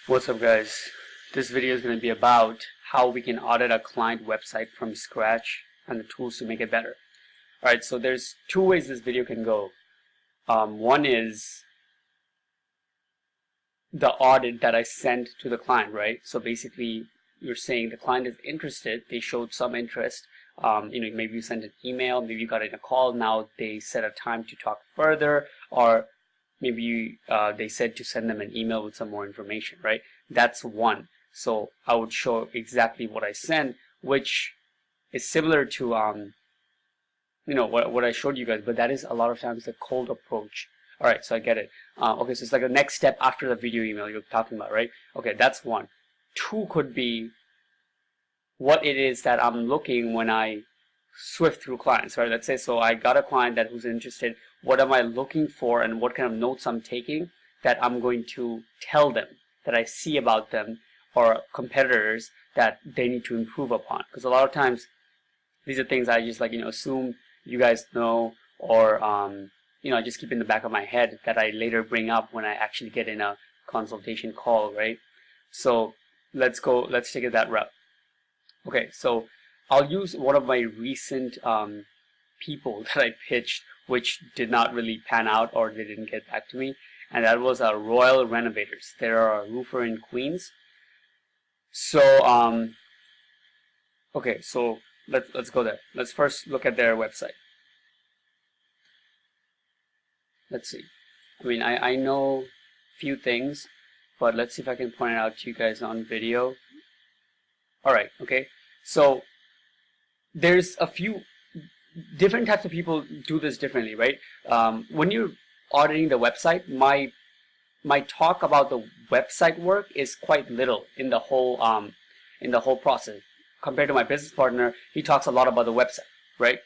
What's up, guys? This video is going to be about how we can audit a client website from scratch and the tools to make it better. Alright, so there's two ways this video can go. One is the audit that I sent to the client, right? So basically you're saying the client is interested, they showed some interest, maybe you sent an email, maybe you got in a call, now they set a time to talk further, or maybe they said to send them an email with some more information, right? That's one. So I would show exactly what I sent, which is similar to what I showed you guys, but that is a lot of times the cold approach. All right, so I get it. Okay, so it's like the next step after the video email you're talking about, right? Okay, that's one. Two could be what it is that I'm looking when I swift through clients, right? Let's say, so I got a client who's interested. What am I looking for and what kind of notes I'm taking that I'm going to tell them that I see about them or competitors that they need to improve upon? Because a lot of times these are things I just assume you guys know, or I just keep in the back of my head that I later bring up when I actually get in a consultation call, right? So let's take it that route. Okay, so I'll use one of my recent people that I pitched, which did not really pan out or they didn't get back to me, and that was Royal Renovators. They're a roofer in Queens. So okay, so let's go there. Let's first look at their website. Let's see. I mean, I know a few things, but let's see if I can point it out to you guys on video. Alright, okay. So there's a few different types of people do this differently, right? When you're auditing the website, my talk about the website work is quite little in the whole process. Compared to my business partner, he talks a lot about the website, right?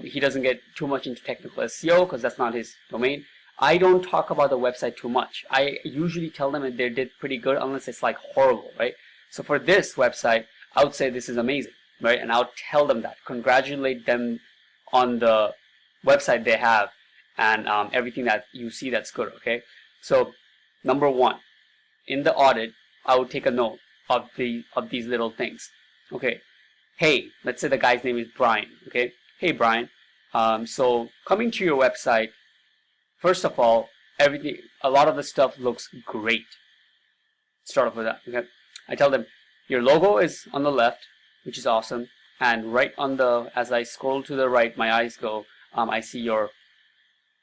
He doesn't get too much into technical SEO because that's not his domain. I don't talk about the website too much. I usually tell them that they did pretty good unless it's like horrible, right? So for this website, I would say this is amazing, right? And I'll tell them that, congratulate them on the website they have and everything that you see that's good, okay? So number one, in the audit, I would take a note of these little things. Okay, hey, let's say the guy's name is Brian, okay? Hey Brian, so coming to your website, first of all, a lot of the stuff looks great. Start off with that, okay? I tell them, your logo is on the left, which is awesome, and right on as I scroll to the right, my eyes go, I see your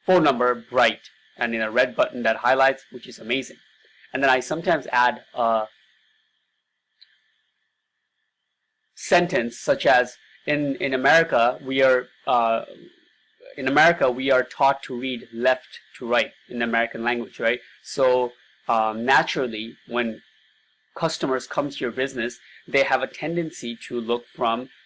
phone number bright, and in a red button that highlights, which is amazing. And then I sometimes add a sentence such as, in America we are taught to read left to right in the American language, right? So naturally, when customers come to your business, they have a tendency to look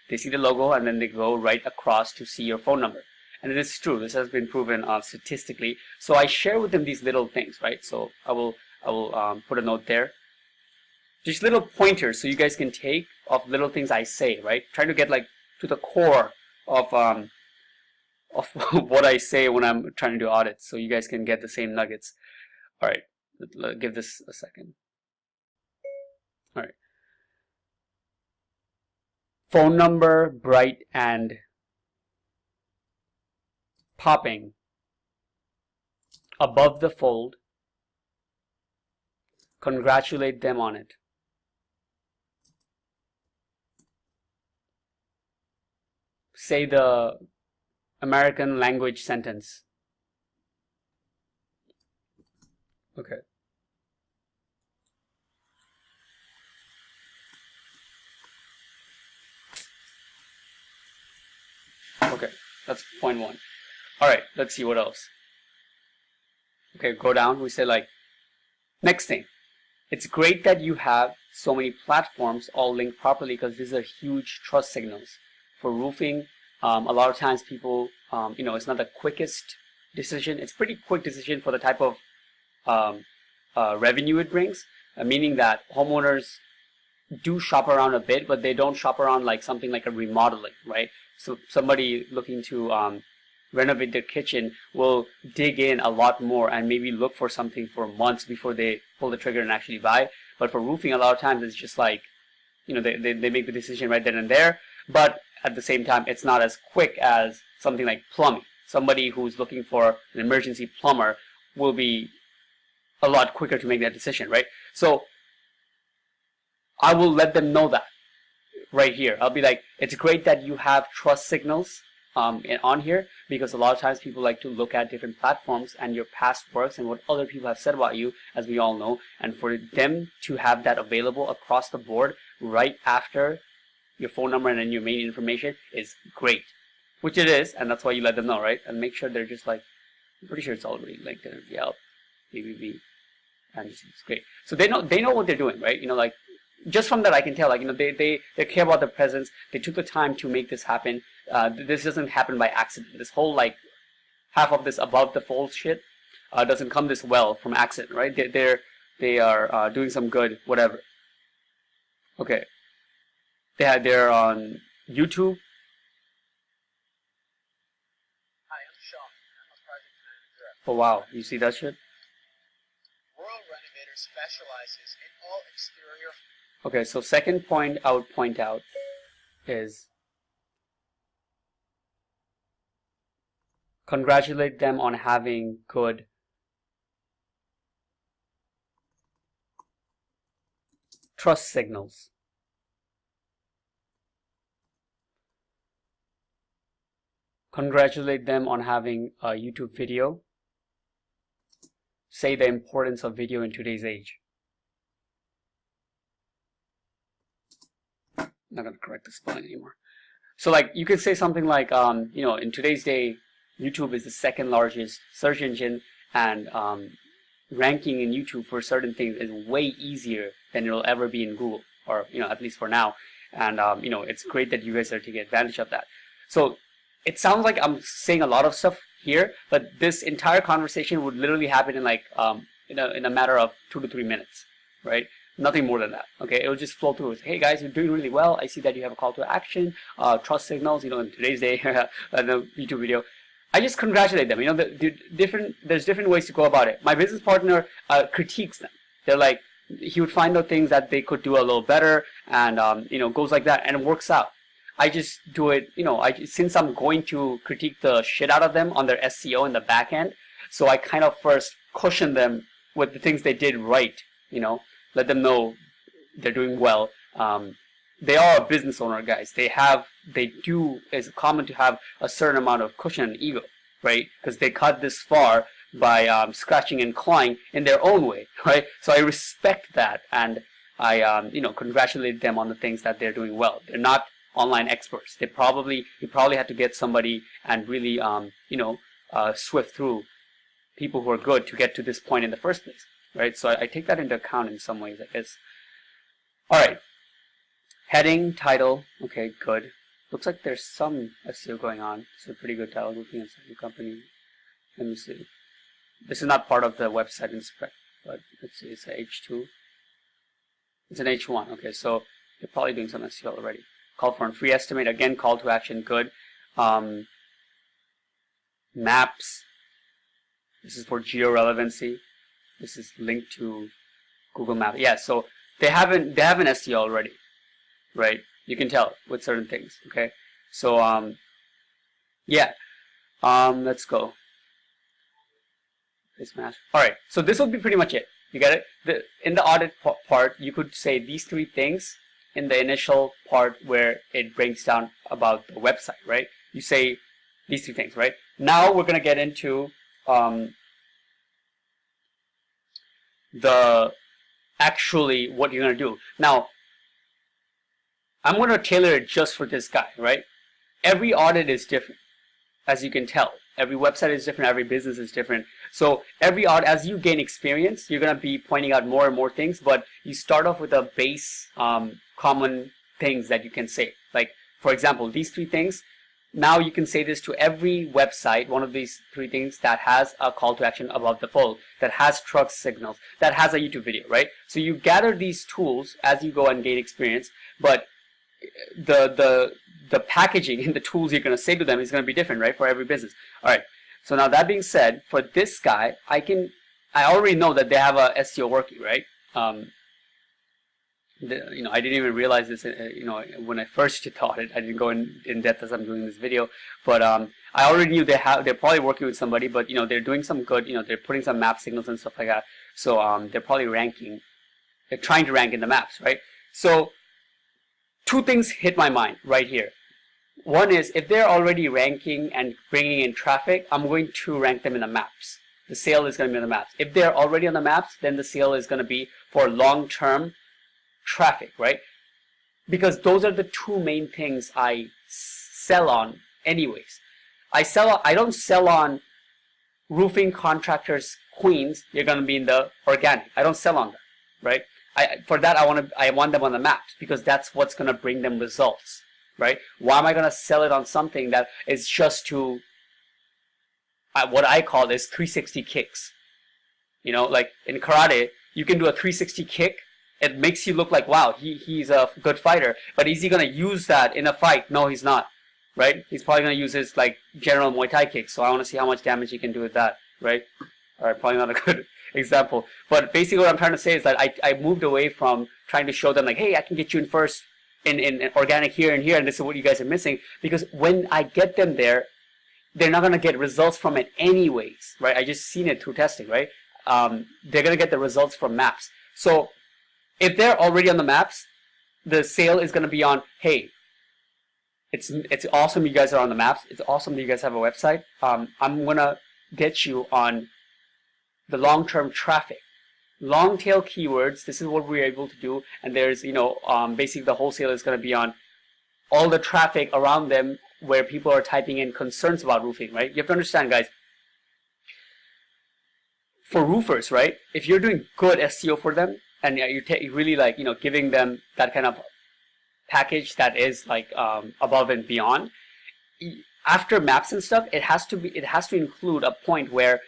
they see the logo and then they go right across to see your phone number. And this is true. This has been proven statistically. So I share with them these little things, right? So I will put a note there. Just little pointers so you guys can take of little things I say, right? Trying to get to the core of what I say when I'm trying to do audits, so you guys can get the same nuggets. All right, let's give this a second. All right. Phone number, bright and popping above the fold. Congratulate them on it. Say the American language sentence. Okay. Okay, that's point one. All right, let's see what else. Okay, go down. We say next thing. It's great that you have so many platforms all linked properly because these are huge trust signals. For roofing, a lot of times people, it's not the quickest decision. It's pretty quick decision for the type of revenue it brings, meaning that homeowners do shop around a bit, but they don't shop around like something like a remodeling, right? So somebody looking to renovate their kitchen will dig in a lot more and maybe look for something for months before they pull the trigger and actually buy. But for roofing, a lot of times it's just like, they make the decision right then and there. But at the same time, it's not as quick as something like plumbing. Somebody who's looking for an emergency plumber will be a lot quicker to make that decision, right? So I will let them know that right here. I'll be like, it's great that you have trust signals on here, because a lot of times people like to look at different platforms and your past works and what other people have said about you, as we all know, and for them to have that available across the board right after your phone number and then your main information is great, which it is, and that's why you let them know, right? And make sure they're just like, I'm pretty sure it's already linked in Yelp, BBB, and it's great. So they know what they're doing, right? Like, just from that I can tell, like, they care about the presence. They took the time to make this happen. This doesn't happen by accident. This whole, like, half of this above the fold shit doesn't come this well from accident, right? They are doing some good whatever. Okay, they're on YouTube. Hi, I'm Sean. I'm a project manager. Oh wow, you see that shit? World Renovator specializes in all exterior. Okay, so second point I would point out is congratulate them on having good trust signals. Congratulate them on having a YouTube video. Say the importance of video in today's age. I'm not going to correct the spelling anymore. So like you could say something like, in today's day, YouTube is the second largest search engine, and ranking in YouTube for certain things is way easier than it'll ever be in Google, or at least for now. And it's great that you guys are taking advantage of that. So it sounds like I'm saying a lot of stuff here, but this entire conversation would literally happen in like in a matter of 2 to 3 minutes, right? Nothing more than that. Okay, it will just flow through. Hey guys, you're doing really well. I see that you have a call to action, trust signals. In today's day, the YouTube video. I just congratulate them. There's different ways to go about it. My business partner critiques them. They're like, he would find out things that they could do a little better, and goes like that, and it works out. I just do it. Since I'm going to critique the shit out of them on their SEO in the back end, so I kind of first cushion them with the things they did right. Let them know they're doing well. They are a business owner, guys. It's common to have a certain amount of cushion and ego, right? Because they got this far by scratching and clawing in their own way, right? So I respect that, and I, congratulate them on the things that they're doing well. They're not online experts. You probably had to get somebody and really, swift through people who are good to get to this point in the first place, right? So I take that into account in some ways, I guess. All right. Heading, title, okay, good. Looks like there's some SEO going on. It's a pretty good title, roofing and second company. Let me see. This is not part of the website inspect, but let's see, it's an H2. It's an H1, okay, so they're probably doing some SEO already. Call for a free estimate, again, call to action, good. Maps, this is for geo-relevancy. This is linked to Google Maps. Yeah, so they have an SEO already. Right, you can tell with certain things. Okay, so yeah, let's go. All right, so this will be pretty much it. You get it? In the audit part, you could say these 3 things in the initial part where it breaks down about the website. Right, you say these 3 things. Right, now we're gonna get into the actually what you're gonna do now. I'm going to tailor it just for this guy, right? Every audit is different, as you can tell. Every website is different, every business is different. So every audit, as you gain experience, you're going to be pointing out more and more things, but you start off with a base common things that you can say. Like, for example, these 3 things, now you can say this to every website, one of these 3 things that has a call to action above the fold, that has trust signals, that has a YouTube video, right? So you gather these tools as you go and gain experience, but the packaging and the tools you're going to say to them is going to be different, right, for every business. All right, so now that being said, for this guy, I already know that they have a SEO working, right? I didn't even realize this, when I first taught it. I didn't go in depth as I'm doing this video, but I already knew they're probably working with somebody, but they're doing some good. They're putting some map signals and stuff like that. So they're probably ranking. They're trying to rank in the maps, right? So two things hit my mind right here. One is, if they're already ranking and bringing in traffic, I'm going to rank them in the maps. The sale is going to be on the maps. If they're already on the maps, then the sale is going to be for long-term traffic, right? Because those are the two main things I sell on anyways. I don't sell on roofing contractors queens. You're going to be in the organic. I don't sell on that, right? For that, I want them on the maps, because that's what's going to bring them results, right? Why am I going to sell it on something that is just to what I call is 360 kicks? Like in karate, you can do a 360 kick. It makes you look like, wow, he's a good fighter. But is he going to use that in a fight? No, he's not, right? He's probably going to use his like general Muay Thai kick. So I want to see how much damage he can do with that, right? All right, probably not a good example. But basically what I'm trying to say is that I moved away from trying to show them like, hey, I can get you in first in organic here and here, and this is what you guys are missing. Because when I get them there, they're not going to get results from it anyways, right? I just seen it through testing, right? They're going to get the results from maps. So if they're already on the maps, the sale is going to be on, hey, it's awesome you guys are on the maps. It's awesome that you guys have a website. I'm going to get you on the long-term traffic. Long tail keywords, this is what we're able to do. And there's, basically the wholesale is going to be on all the traffic around them where people are typing in concerns about roofing, right? You have to understand, guys, for roofers, right? If you're doing good SEO for them, and you're really like, giving them that kind of package that is like above and beyond, after maps and stuff, it has to include a point where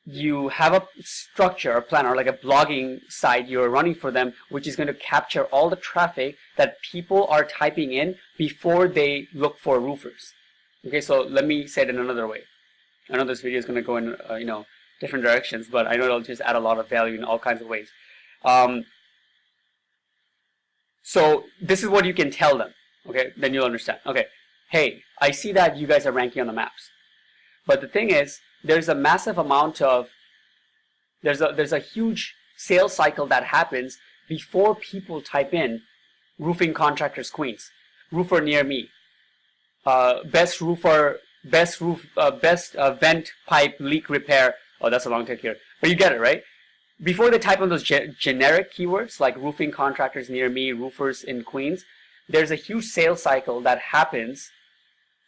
you have a structure or plan, or like a blogging site you're running for them, which is going to capture all the traffic that people are typing in before they look for roofers. Okay, so let me say it in another way. I know this video is going to go in different directions, but I know it'll just add a lot of value in all kinds of ways. So this is what you can tell them. Okay, then you'll understand. Okay, hey, I see that you guys are ranking on the maps, but the thing is, there's a massive amount of there's a huge sales cycle that happens before people type in roofing contractors queens, roofer near me, best vent pipe leak repair. Oh, that's a long take here, but you get it, right? Before they type on those generic keywords like roofing contractors near me, roofers in Queens, there's a huge sales cycle that happens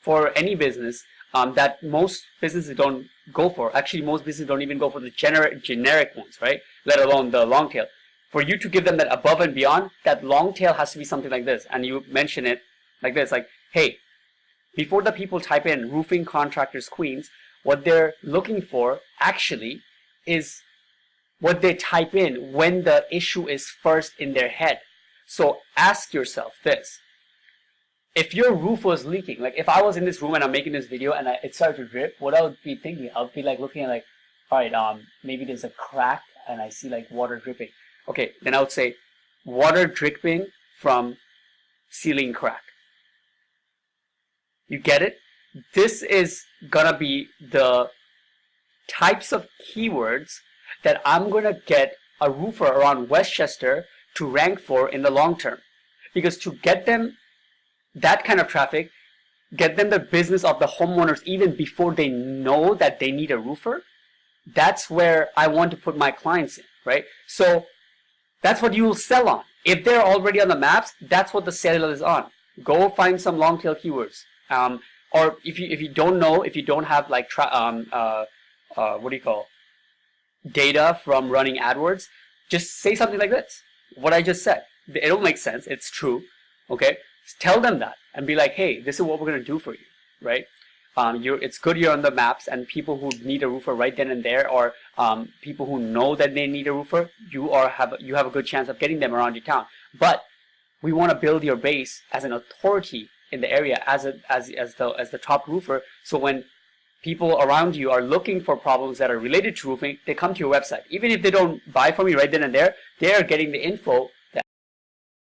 for any business that most businesses don't go for. Actually, most businesses don't even go for the generic ones, right? Let alone the long tail. For you to give them that above and beyond, that long tail has to be something like this. And you mention it like this, like, hey, before the people type in roofing contractors Queens, what they're looking for actually is what they type in when the issue is first in their head. So ask yourself this. If your roof was leaking, like if I was in this room and I'm making this video and it started to drip, what I would be thinking, I would be like looking at like, all right, maybe there's a crack and I see like water dripping. Okay, then I would say water dripping from ceiling crack. You get it? This is gonna be the types of keywords that I'm gonna get a roofer around Westchester to rank for in the long term. Because to get them that kind of traffic, get them the business of the homeowners even before they know that they need a roofer, that's where I want to put my clients in, right? So that's what you will sell on. If they're already on the maps, that's what the sale is on. Go find some long tail keywords. Or if you don't know, if you don't have like data from running AdWords, just say something like this. What I just said. It'll make sense. It's true. Okay. Tell them that and be like, hey, this is what we're gonna do for you, right? It's good you're on the maps, and people who need a roofer right then and there, or people who know that they need a roofer, you have a good chance of getting them around your town. But we want to build your base as an authority in the area, as the top roofer. So when people around you are looking for problems that are related to roofing, they come to your website. Even if they don't buy from you right then and there, they are getting the info